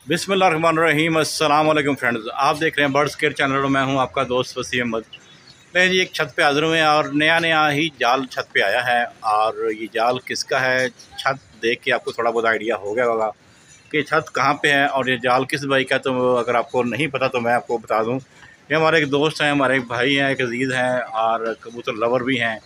बिस्मिल्लाहिर्रहमानिर्रहीम। अस्सलाम वालेकुम फ्रेंड्स, आप देख रहे हैं बर्ड्स केयर चैनल और मैं हूं आपका दोस्त वसीम अहमद। मैं जी एक छत पे हाज़िर हुए हैं और नया ही जाल छत पे आया है। और ये जाल किसका है, छत देख के आपको थोड़ा बहुत आइडिया हो गया होगा कि छत कहाँ पे है और ये जाल किस भाई का। तो अगर आपको नहीं पता तो मैं आपको बता दूँ, ये हमारे एक दोस्त हैं, हमारे एक भाई हैं, एक अजीज़ हैं और कबूतर लवर भी हैं।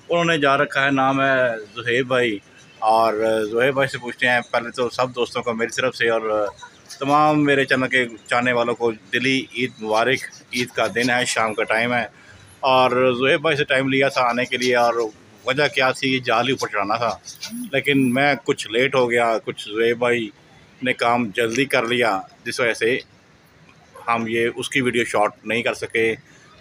उन्होंने जा रखा है, नाम है ज़ुहैब भाई। और ज़ुहैब भाई से पूछते हैं पहले तो सब दोस्तों को मेरी तरफ से और तमाम मेरे चैनल के चाहने वालों को दिली ईद मुबारक। ईद का दिन है, शाम का टाइम है और ज़ुहैब भाई से टाइम लिया था आने के लिए। और वजह क्या थी, जाल ही ऊपर चढ़ाना था, लेकिन मैं कुछ लेट हो गया। कुछ ज़ुहैब भाई ने काम जल्दी कर लिया जिस वजह से हम ये उसकी वीडियो शॉट नहीं कर सके,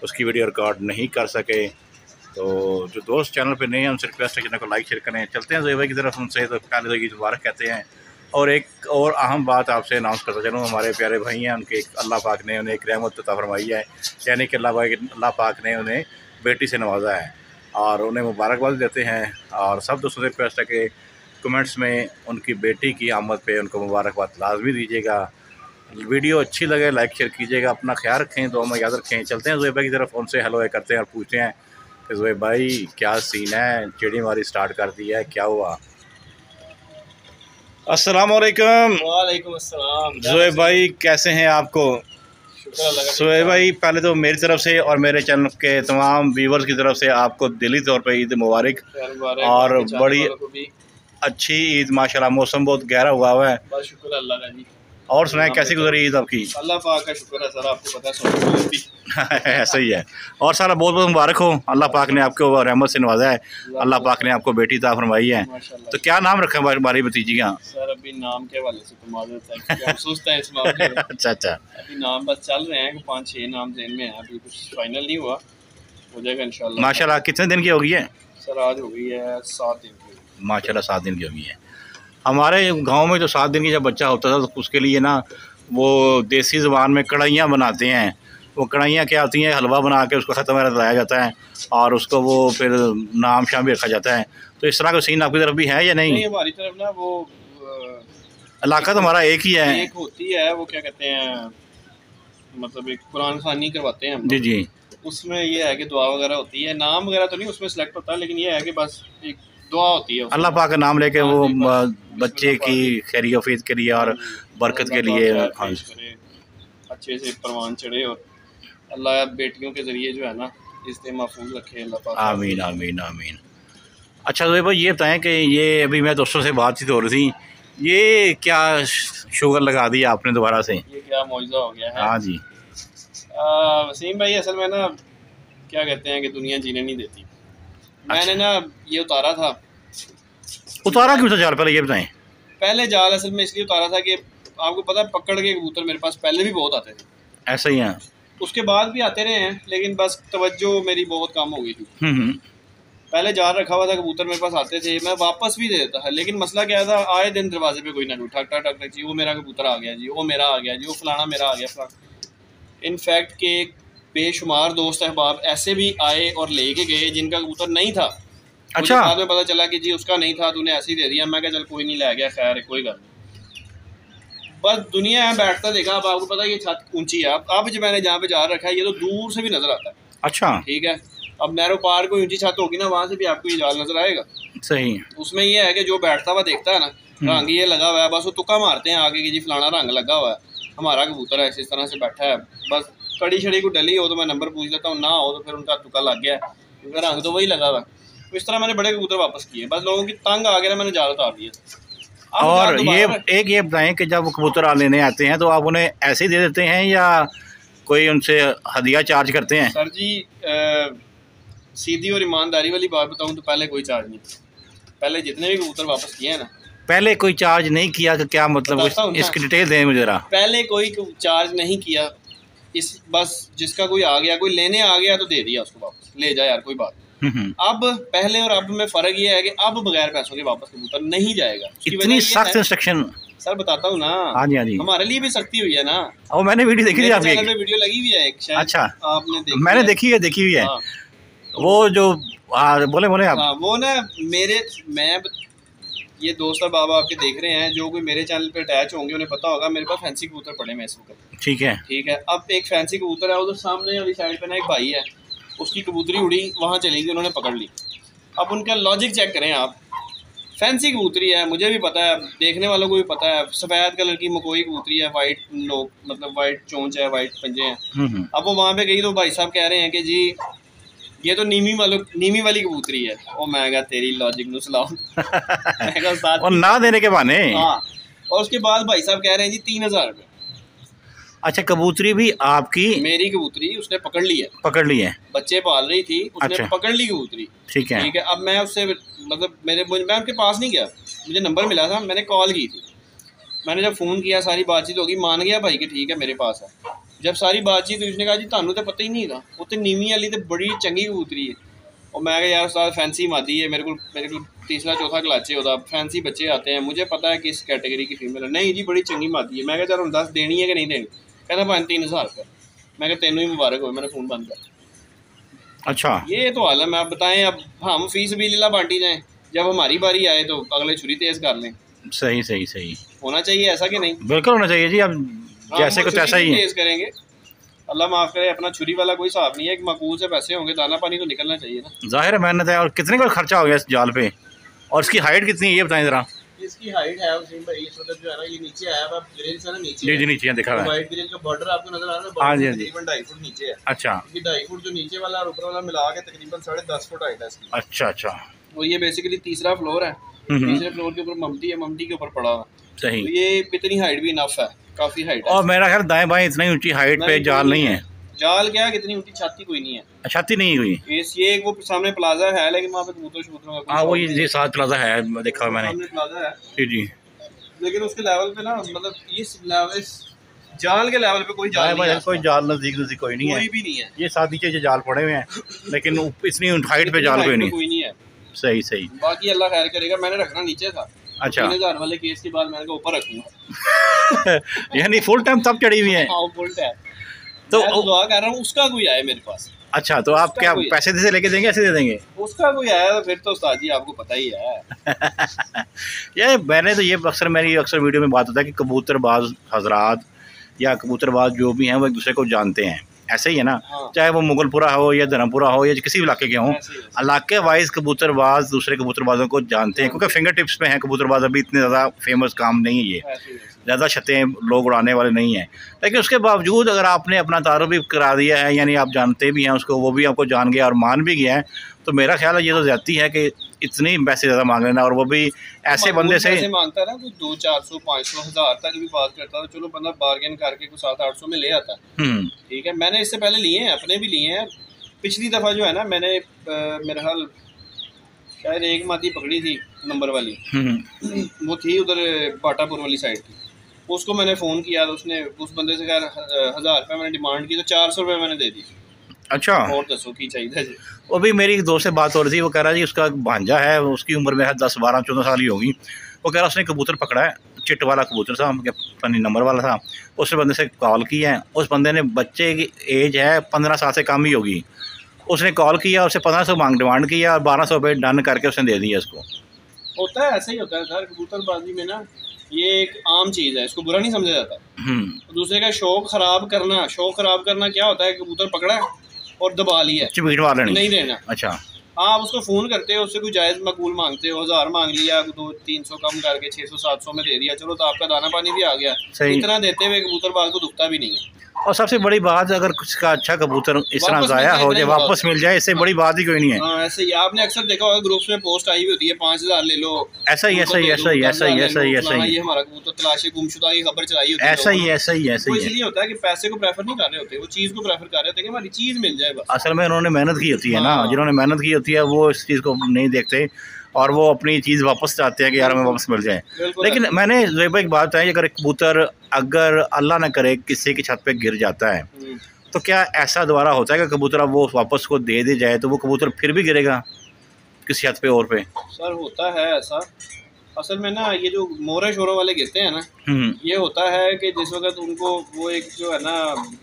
उसकी वीडियो रिकॉर्ड नहीं कर सके। तो जो दोस्त चैनल पे नहीं हैं उनसे रिक्वेस्ट है कि को लाइक शेयर करें। चलते हैं ज़ुहैब भाई की तरफ। उनसे तो पहले तो ईद मुबारक कहते हैं। और एक और अहम बात आपसे अनाउंस करता चलूँ, हमारे प्यारे भाई हैं, उनके अल्लाह पाक ने उन्हें एक रहमत अता फरमाई है, यानी कि अल्लाह पाक ने उन्हें बेटी से नवाजा है और उन्हें मुबारकबाद देते हैं। और सब दोस्तों से रिक्वेस्ट है कि कमेंट्स में उनकी बेटी की आमद पे उनको मुबारकबाद लाजमी दीजिएगा। वीडियो अच्छी लगे लाइक शेयर कीजिएगा। अपना ख्याल रखें, दुआ में याद रखें। चलते हैं ज़ुहैब भाई की तरफ, उनसे हेलो करते हैं और पूछते हैं कि ज़ुहैब भाई क्या सीन है, चिड़ी मारी स्टार्ट कर दी है, क्या हुआ? अस्सलाम वालेकुम। वालेकुम अस्सलाम। ज़ुहैब भाई कैसे हैं आपको? ज़ुहैब भाई पहले तो मेरी तरफ से और मेरे चैनल के तमाम व्यूवर्स की तरफ से आपको दिली तौर पे ईद मुबारक। और बड़ी अच्छी ईद माशाल्लाह, मौसम बहुत गहरा हुआ है। बस शुक्र अल्लाह का जी। और सुनाए कैसी गुजरी ईद आपकी? अल्लाह पाक का शुक्र है सर, आपको पता है ऐसा ही है। और सारा बहुत बहुत मुबारक हो, अल्लाह पाक ने आपको रहमत से नवाजा है, अल्लाह पाक ने आपको बेटी ता फरमाई है। तो क्या नाम रखा है हमारी भतीजी का? सर अभी नाम के हवाले से तो मालूम है कि हम सोचते हैं इस मामले में। अच्छा, अभी नाम बस चल रहे हैं, 5-6 नाम ज़हन में है, अभी कुछ फाइनल नहीं हुआ, हो जाएगा इंशाल्लाह। माशाल्लाह कितने दिन की हो गई है? सर आज हो गई है 7 दिन की। माशाल्लाह 7 दिन की हो गई है। हमारे गांव में तो 7 दिन की जब बच्चा होता था तो उसके लिए ना वो देसी ज़ुबान में कढ़ाइयाँ बनाते हैं। वो कढ़ाइयाँ क्या होती हैं, हलवा बना के उसको ख़त्म लाया जाता है और उसको वो फिर नाम शाम भी रखा जाता है। तो इस तरह का सीन आपकी तरफ भी है या नहीं? नहीं, हमारी तरफ ना वो इलाका तो हमारा एक ही है। एक होती है, वो क्या कहते हैं, मतलब एक कुरान खानी करवाते हैं हम। जी जी। उसमें ये है कि दुआ वगैरह होती है, नाम वगैरह तो नहीं उसमें सेलेक्ट होता, लेकिन ये है कि बस एक दुआ होती है, अल्लाह पाक का नाम लेके वो बच्चे की खैरियत के लिए और बरकत के लिए अच्छे से परवान चढ़े और अल्लाह बेटियों के ज़रिए जो है ना इसे महफूज रखे अल्लाह पाक। आमीन आमीन आमीन। अच्छा ज़ुहैब भाई ये बताएं कि ये अभी मैं दोस्तों से बातचीत हो रही थी, ये क्या शुगर लगा दी आपने दोबारा से? ये क्या मौजूदा हो गया है? हाँ जी। वसीम भाई असल में ना क्या कहते हैं कि दुनिया जीने नहीं देती। मैंने ना ये उतारा था। उतारा क्यों था जाल, पहले ये बताएं। पहले जाल असल में इसलिए उतारा था कि आपको पता है पकड़ के कबूतर मेरे पास पहले भी बहुत आते थे। ऐसा ही है। उसके बाद भी आते रहे हैं, लेकिन बस तवज्जो मेरी बहुत कम हो गई थी। पहले जाल रखा हुआ था, कबूतर मेरे पास आते थे, मैं वापस भी दे देता था, लेकिन मसला क्या था, आए दिन दरवाजे पे कोई ना कोई ठक ठक ठक जी, वो मेरा कबूतर आ गया जी, वो मेरा आ गया जी, वो फलाना मेरा आ गया फलाना। इनफैक्ट के बेशुमार दोस्त अहबाब ऐसे भी आए और लेके गए जिनका कबूतर नहीं था। अच्छा। बाद में पता चला कि जी उसका नहीं था, तूने ऐसे ही दे दिया। मैं क्या चल कोई नहीं, ले गया, खैर कोई गल नहीं। बस दुनिया है बैठता देखा। अब आपको पता है ये छत ऊंची है, अब जो मैंने जहाँ पे जा रखा है ये तो दूर से भी नजर आता है। अच्छा ठीक है। अब नैरो पार कोई ऊंची छत होगी ना, वहाँ से भी आपको ये जाल नजर आएगा। सही। उसमें ये है कि जो बैठता हुआ देखता है ना, रंग ये लगा हुआ है, बस वो तुक्का मारते हैं आगे कि जी फलाना रंग लगा हुआ है, हमारा कबूतर है इस तरह से बैठा है। बस कड़ी छड़ी को डली हो तो मैं नंबर पूछ लेता हूँ, ना हो तो फिर उनका तुक्का लग गया क्योंकि रंग तो वही लगा हुआ है। तो इस तरह मैंने बड़े कबूतर वापस किए, बस लोगों की तंग आ गया ना, मैंने जाल उतार दिया। और ये बताएं कि जब कबूतर लेने आते हैं तो आप उन्हें ऐसे ही दे देते हैं या कोई उनसे हदिया चार्ज करते हैं? सर जी सीधी और ईमानदारी वाली बात बताऊं तो पहले कोई चार्ज नहीं। पहले जितने भी कबूतर वापस किए हैं ना, पहले कोई चार्ज नहीं किया तो क्या मतलब, इसकी डिटेल दें मुझे जरा। पहले कोई चार्ज नहीं किया, इस बस जिसका कोई आ गया, कोई लेने आ गया तो दे दिया उसको वापस, ले जाए यार कोई बात। अब पहले और अब में फर्क ये है कि अब बगैर पैसों के वापस कबूतर नहीं जाएगा। इतनी सख्त इंस्ट्रक्शन सर बताता हूँ ना। हाँ जी हाँ जी। हमारे लिए भी सख्ती हुई है ना। और मैंने वीडियो देखी थी आपकी, चैनल पे वीडियो लगी हुई है एक शायद। अच्छा आपने मैंने देखी हुई है। वो जो बोले आप। वो ना मैं ये दोस्त अब आपके देख रहे हैं, जो कोई मेरे चैनल पे अटैच होंगे उन्हें पता होगा मेरे पास फैंसी कबूतर पड़े हैं इस वक्त। ठीक है, ठीक है। अब एक फैंसी कबूतर है उधर सामने वाली साइड पे ना, एक भाई है, उसकी कबूतरी उड़ी, वहाँ चली गई, उन्होंने पकड़ ली। अब उनका लॉजिक चेक करें आप, फैंसी कबूतरी है, मुझे भी पता है, देखने वालों को भी पता है, सफ़ेद कलर की मकोई कबूतरी है, वाइट लोग मतलब वाइट चोंच है, वाइट पंजे हैं। अब वो वहाँ पे गई तो भाई साहब कह रहे हैं कि जी ये तो नीमी वाली कबूतरी है। और मैं कहा तेरी लॉजिक नु सलाम। मैं कहा साथ और ना देने के बहाने। हाँ। और उसके बाद भाई साहब कह रहे हैं जी 3000 रुपये। अच्छा, कबूतरी भी आपकी? मेरी कबूतरी उसने पकड़ ली है। पकड़ ली है, बच्चे पाल रही थी, उसने अच्छा। पकड़ ली कबूतरी। ठीक है, ठीक है। अब मैं उससे मतलब मैं उनके पास नहीं गया, मुझे नंबर मिला था, मैंने कॉल की थी। मैंने जब फ़ोन किया, सारी बातचीत होगी, मान गया भाई कि ठीक है मेरे पास है। जब सारी बातचीत हुई, उसने कहा जी थानू तो पता ही नहीं था, वो तो नीवी वाली तो बड़ी चंगी कबूतरी है। और मैं कहा यार उस्ताद फैंसी मादी है, मेरे को तीसरा चौथा क्लाचे होता, फैंसी बच्चे आते हैं, मुझे पता है किस कैटेगरी की फीमेल है। नहीं जी बड़ी चंगी मादी है। मैं कहा चलो 10 देनी है कि नहीं देनी? कहना भाई 3000 रुपये। मैं कहा तेनों ही मुबारक हो, मैंने फ़ोन बंद कर। अच्छा, ये तो हाल है। मैं आप बताएं, अब हम फीस भी लीला बांटी जाएँ, जब हमारी बारी आए तो अगले छुरी तेज़ कर लें। सही सही सही, होना चाहिए ऐसा कि नहीं? बिल्कुल होना चाहिए जी। अब जैसे कुछ ऐसा ही है, तेज़ करेंगे, अल्लाह माफ़ करे। अपना छुरी वाला कोई हिसाब नहीं है कि मकबूल से पैसे होंगे, दाना पानी तो निकलना चाहिए ना। जाहिर मेहनत है। और कितने का खर्चा हो गया इस जाल पे, और इसकी हाइट कितनी है ये बताएं ज़रा। इसकी हाइट है वसीम भाई, इस वक्त जो है ना ये नीचे है, अब ग्रिल से ना नीचे जी जी नीचे है, दिखा रहा है। वाइट ग्रिल का बॉर्डर आपको नजर आ रहा है, हाँ जी, हाँ जी। तकरीबन 2.5 फुट नीचे है। अच्छा, ये 2.5 फुट जो नीचे वाला और ऊपर वाला मिला के तकरीबन 10.5 फुट हाइट है इसकी। अच्छा अच्छा। और ये बेसिकली तीसरा फ्लोर है, तीसरे फ्लोर के ऊपर ममटी है, ममटी के ऊपर पड़ा हुआ। सही। तो ये इतनी हाइट भी इनफ है, काफ़ी हाइट है। और मेरा ख्याल दाएं बाएं इतनी ऊंची हाइट पे जाल नहीं है। जाल क्या कितनी ऊंची, छाती कोई नहीं है। छाती नहीं हुई? ये एक वो सामने प्लाजा है, लेकिन वहाँ पे कबूतर शबूतरों का हाँ वो ये साथ प्लाजा है, देखा मैंने। सामने प्लाजा है जी जी। लेकिन उसके लेवल पे ना, मतलब इस जाल के लेवल पे कोई जाल नहीं है। कोई जाल नजदीक कोई नहीं है, कोई भी नहीं है। ये साथ नीचे जाल पड़े हुए हैं, लेकिन इतनी हाइट पे जाल कोई नहीं है। सही सही। बाकी अल्लाह खैर करेगा। मैंने रखना नीचे था। अच्छा। 3000 वाले केस के बाद मैंने कहा ऊपर रखूंगा। यानी फुल टाइम तब चढ़ी हुई है? हाँ फुल टाइम। तो दुआ कर रहा हूँ उसका कोई आए मेरे पास। अच्छा, तो आप क्या पैसे से लेके देंगे, ऐसे दे देंगे? उसका कोई आया तो फिर तो उस्ताद जी आपको पता ही है। ये मैंने तो ये मेरी अक्सर वीडियो में बात होता है कि कबूतरबाज हजरात या कबूतरबाज जो भी हैं वो एक दूसरे को जानते हैं, ऐसे ही है ना। हाँ। चाहे वो मुगलपुरा हो या धर्मपुरा हो या किसी भी इलाके के हों, इलाके वाइज कबूतरबाज दूसरे कबूतरबाजों को जानते हैं, क्योंकि फिंगर टिप्स पे हैं कबूतरबाज। अभी इतने ज़्यादा फेमस काम नहीं है ये, ज़्यादा छतें लोग उड़ाने वाले नहीं हैं। लेकिन उसके बावजूद अगर आपने अपना तारुफ भी करा दिया है, यानी आप जानते भी हैं उसको, वो भी आपको जान गया और मान भी गया है, तो मेरा ख्याल है ये तो ज़्यादती है कि इतनी पैसे ज़्यादा मांग लेना, और वो भी ऐसे बंदे से। मांगता है ना कोई 200, 400, 500, 1000 तक भी बात करता है, चलो बंदा बार्गेन करके कुछ 700-800 में ले आता है। ठीक है। मैंने इससे पहले लिए हैं, अपने भी लिए हैं। पिछली दफ़ा जो है ना मैंने मेरे ख्याल शायद एक मादी पकड़ी थी नंबर वाली, वो थी उधर बाटापुर वाली साइड की। उसको मैंने फ़ोन किया तो उसने उस बंदे से खैर 1000 रुपये मैंने डिमांड की, तो 400 रुपये मैंने दे दी। अच्छा। और दसो की चाहिए जी। वो भी मेरी दोस्त से बात हो रही थी, वो कह रहा जी उसका भांजा है, उसकी उम्र में है 10, 12, 14 साल ही होगी। वो कह रहा उसने कबूतर पकड़ा है, चिट वाला कबूतर था, फनी नंबर वाला था। उस बंदे से कॉल किया है, उस बंदे ने, बच्चे की एज है 15 साल से कम ही होगी, उसने कॉल किया, उससे 1500 डिमांड किया और 1200 रुपये डन करके उसने दे दिया उसको। होता है ऐसा ही होता है सर, कबूतरबाजी में ना ये एक आम चीज़ है, इसको बुरा नहीं समझा जाता। दूसरे का शौक खराब करना क्या होता है, कबूतर पकड़ा है और दबा लिया, नहीं देना। अच्छा। आप उसको फ़ोन करते हो, उससे कोई जायज़ मकबूल मांगते हो, 1000 मांग लिया, 200-300 कम करके 600-700 में दे दिया, चलो तो आपका दाना पानी भी आ गया। इतना देते हुए कबूतरबाज को दुखता भी नहीं है। और सबसे बड़ी बात, अगर कुछ का अच्छा कबूतर इस तरह ज़ाया हो जाए, वापस मिल जाए, इससे बड़ी बात ही कोई नहीं है। हाँ ऐसे ही आपने अक्सर देखा होगा, ग्रुप्स में पोस्ट आई हुई होती है 5000 ले लो, ऐसा ही ये हमारा कबूतर तलाशी गुमशुदा की खबर चलाई होती है, ऐसा ही इसलिए होता है कि पैसे को प्रेफर नहीं कर रहे होते, वो चीज़ को प्रेफर कर रहे होते हैं कि हमारी चीज़ मिल जाए बस। असल में उन्होंने मेहनत की होती है ना, जिन्होंने मेहनत की होती है वो इस चीज़ को नहीं देखते और वो अपनी चीज़ वापस चाहते हैं कि यार हमें वापस मिल जाए। लेकिन मैंने ज़ेबा एक बात है, अगर कबूतर अगर अल्लाह ना करे किसी की छत पे गिर जाता है, तो क्या ऐसा दोबारा होता है कि कबूतर अब वो वापस को दे दी जाए तो वो कबूतर फिर भी गिरेगा किसी छत पे और पे? सर होता है ऐसा, असल में ना ये जो मोरे शोरों वाले गिरते हैं ना, ये होता है कि जिस वक्त उनको वो एक जो है ना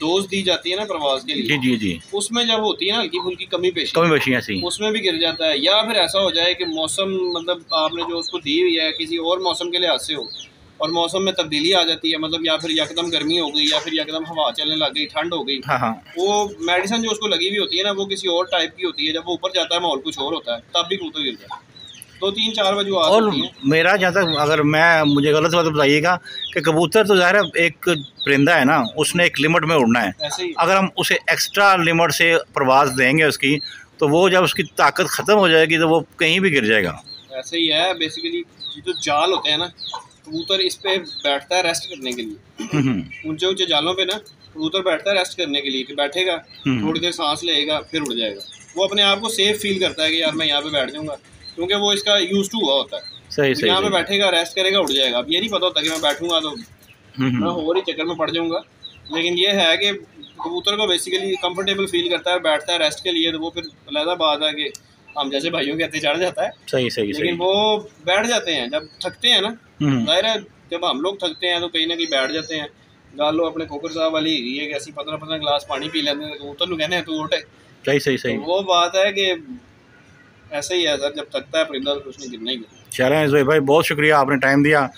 डोज दी जाती है ना प्रवास के लिए, जी, उसमें जब होती है ना हल्की फुल्की कमी पेशी ऐसी, उसमें भी गिर जाता है। या फिर ऐसा हो जाए कि मौसम मतलब आपने जो उसको दी हुई है किसी और मौसम के लिहाज से हो और मौसम में तब्दीली आ जाती है, मतलब या फिर यकदम गर्मी हो गई या फिर यकदम हवा चलने लग गई, ठंड हो गई, वो मेडिसिन जो उसको लगी हुई होती है ना वो किसी और टाइप की होती है, जब वो ऊपर जाता है माहौल कुछ और होता है, तब भी कबूतर गिरता है। 2-3-4 वजह और मेरा जहाँ तक, अगर मैं मुझे गलत बात बताइएगा कि कबूतर तो ज़ाहिर है एक परिंदा है ना, उसने एक लिमिट में उड़ना है। अगर हम उसे एक्स्ट्रा लिमिट से प्रवास देंगे उसकी, तो वो जब उसकी ताकत ख़त्म हो जाएगी तो वो कहीं भी गिर जाएगा। ऐसे ही है बेसिकली। जो जाल होते हैं ना, कबूतर इस पे बैठता है रेस्ट करने के लिए। ऊंचे ऊंचे जालों पे ना कबूतर बैठता है रेस्ट करने के लिए, कि बैठेगा थोड़ी देर सांस लेगा फिर उड़ जाएगा। वो अपने आप को सेफ फील करता है कि यार मैं यहाँ पे बैठ जाऊँगा, क्योंकि वो इसका यूज टू हुआ होता है। सही यहाँ पे बैठेगा, रेस्ट करेगा, उड़ जाएगा। अब ये नहीं पता होता कि मैं बैठूंगा तो मैं और ही चक्कर में पड़ जाऊंगा, लेकिन ये है कि कबूतर को बेसिकली कंफर्टेबल फील करता है, बैठता है रेस्ट के लिए, तो वो फिर अलग बात है कि हम जैसे भाइयों के हत्थे चढ़ जाता है। लेकिन वो बैठ जाते हैं जब थकते हैं ना, जाहिर है जब हम लोग थकते हैं तो कहीं ना कहीं बैठ जाते हैं। गालो अपने खोकर साहब वाली है कि ऐसी 15-15 गिलास पानी पी लेते हैं, कबूतर को कहने हैं तू उठे। सही वो बात है कि ऐसे ही है सर, जब थकता है परिंदा तो कुछ नहीं गिरना ही गिरना। चलें जोई भाई, बहुत शुक्रिया, आपने टाइम दिया।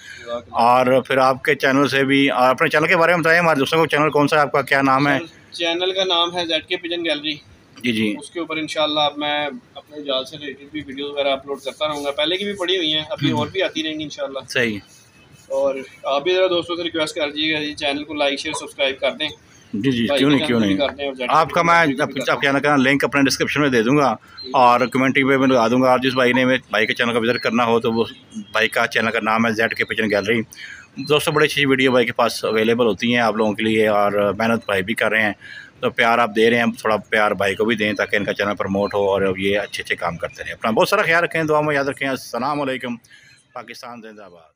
और फिर आपके चैनल से भी, और अपने चैनल के बारे में बताएं हमारे दोस्तों को। चैनल कौन सा है आपका, क्या नाम है? चैनल का नाम है ZK पिजन गैलरी। जी। उसके ऊपर इंशाल्लाह मैं अपने जाल से रिलेटेड भी वीडियोस वगैरह अपलोड करता रहूँगा। पहले की भी पड़ी हुई हैं, अभी और भी आती रहेंगी इंशाल्लाह। सही। और आप भी ज़रा दोस्तों से रिक्वेस्ट कर दीजिएगा चैनल को लाइक शेयर सब्सक्राइब कर दें। जी, क्यों नहीं। आपका मैं आपके चैनल का लिंक अपने डिस्क्रिप्शन में दे दूंगा और कमेंट्री पे मैं लगा दूंगा। और जिस भाई ने भाई के चैनल का विजिट करना हो तो वो भाई का चैनल का नाम है ZK पिजन गैलरी। दोस्तों बड़ी अच्छी वीडियो भाई के पास अवेलेबल होती हैं आप लोगों के लिए, और मेहनत भाई भी कर रहे हैं, तो प्यार आप दे रहे हैं, थोड़ा प्यार भाई को भी दें ताकि इनका चैनल प्रमोट हो और ये अच्छे काम करते रहें। अपना बहुत सारा ख्याल रखें, दुआ में याद रखें। अस्सलाम वालेकुम। पाकिस्तान जिंदाबाद।